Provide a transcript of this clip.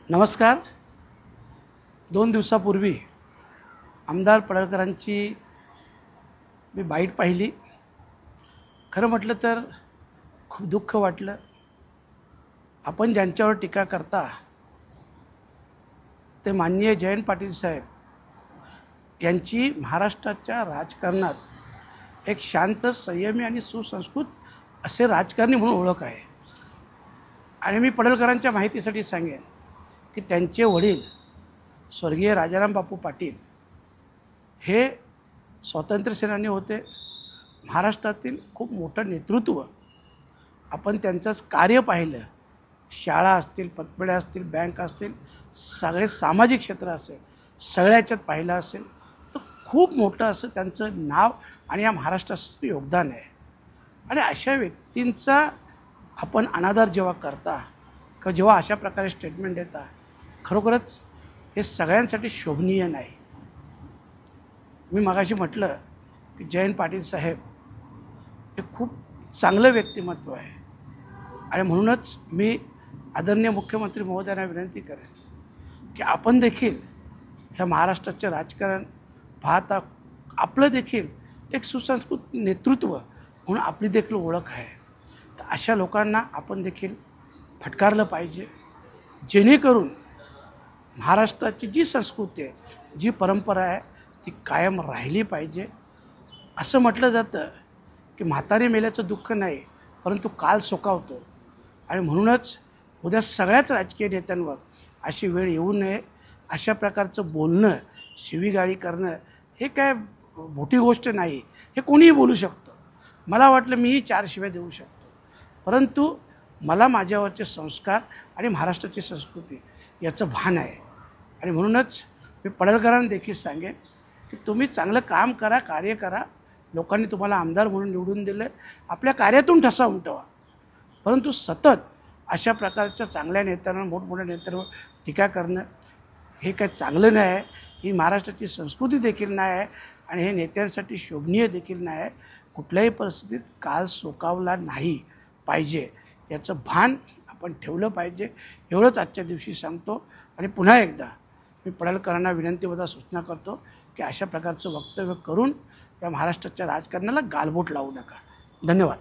नमस्कार. 2 दिवसापूर्वी आमदार पडळकरांची मी बाईट पाहिली. खरं म्हटलं तर खूप दुःख वाटलं. आपण ज्यांच्यावर टीका करता ते माननीय जयंत पाटील साहेब यांची महाराष्ट्राच्या राजकारणात एक शांत, संयमी आणि सुसंस्कृत असे राजकारणी म्हणून ओळख आहे. आणि मी पडळकरांच्या माहितीसाठी सांगेन की त्यांचे वडील स्वर्गीय राजाराम बापू पाटील हे स्वातंत्र्यसेनानी होते. महाराष्ट्रातील खूप मोठं नेतृत्व आपण त्यांचंच कार्य पाहिलं. शाळा असतील, पतपेढ्या असतील, बँक असतील, सगळे सामाजिक क्षेत्र असेल, सगळ्याच्यात पाहिलं असेल तर खूप मोठं असं त्यांचं नाव आणि या महाराष्ट्राचं योगदान आहे. आणि अशा व्यक्तींचा आपण अनादर जेव्हा करता किंवा जेव्हा अशा प्रकारे स्टेटमेंट देता, खरोखरच हे सगळ्यांसाठी शोभनीय नाही. मी मगाशी म्हटलं की जयंत पाटील साहेब हे खूप चांगलं व्यक्तिमत्व आहे. आणि म्हणूनच मी आदरणीय मुख्यमंत्री महोदयांना विनंती करेन की आपण देखील ह्या महाराष्ट्राचे राजकारण पाहता आपलं देखील एक सुसंस्कृत नेतृत्व म्हणून आपली देखील ओळख आहे. तर अशा लोकांना आपण देखील फटकारलं पाहिजे, जेणेकरून महाराष्ट्राची जी संस्कृती आहे, जी परंपरा आहे ती कायम राहिली पाहिजे. असं म्हटलं जातं की म्हातारे मेल्याचं दुःख नाही, परंतु काल सोकावतो. आणि म्हणूनच उद्या सगळ्याच राजकीय नेत्यांवर अशी वेळ येऊ नये. अशा प्रकारचं बोलणं, शिवीगाळी करणं हे काय मोठी गोष्ट नाही. हे कोणीही बोलू शकतं. मला वाटलं मीही 4 शिव्या देऊ शकतो, परंतु मला माझ्यावरचे संस्कार आणि महाराष्ट्राची संस्कृती याचं भान आहे. आणि म्हणूनच मी पडळकरांना देखील सांगेन की तुम्ही चांगलं काम करा, कार्य करा. लोकांनी तुम्हाला आमदार म्हणून निवडून दिलं, आपल्या कार्यातून ठसा उमटवा. परंतु सतत अशा प्रकारच्या चांगल्या नेत्यांवर, मोठमोठ्या नेत्यांवर टीका करणं हे काय चांगलं नाही आहे. ही महाराष्ट्राची संस्कृती देखील नाही आहे आणि हे नेत्यांसाठी शोभनीय देखील नाही आहे. कुठल्याही परिस्थितीत काल सोकावला नाही पाहिजे याचं भान आपण ठेवलं पाहिजे. एवढंच आजच्या दिवशी सांगतो. आणि पुन्हा एकदा मी पडळकरांना विनंतीवजा सूचना करतो की अशा प्रकारचं वक्तव्य करून या महाराष्ट्राच्या राजकारणाला गालबोट लावू नका. धन्यवाद.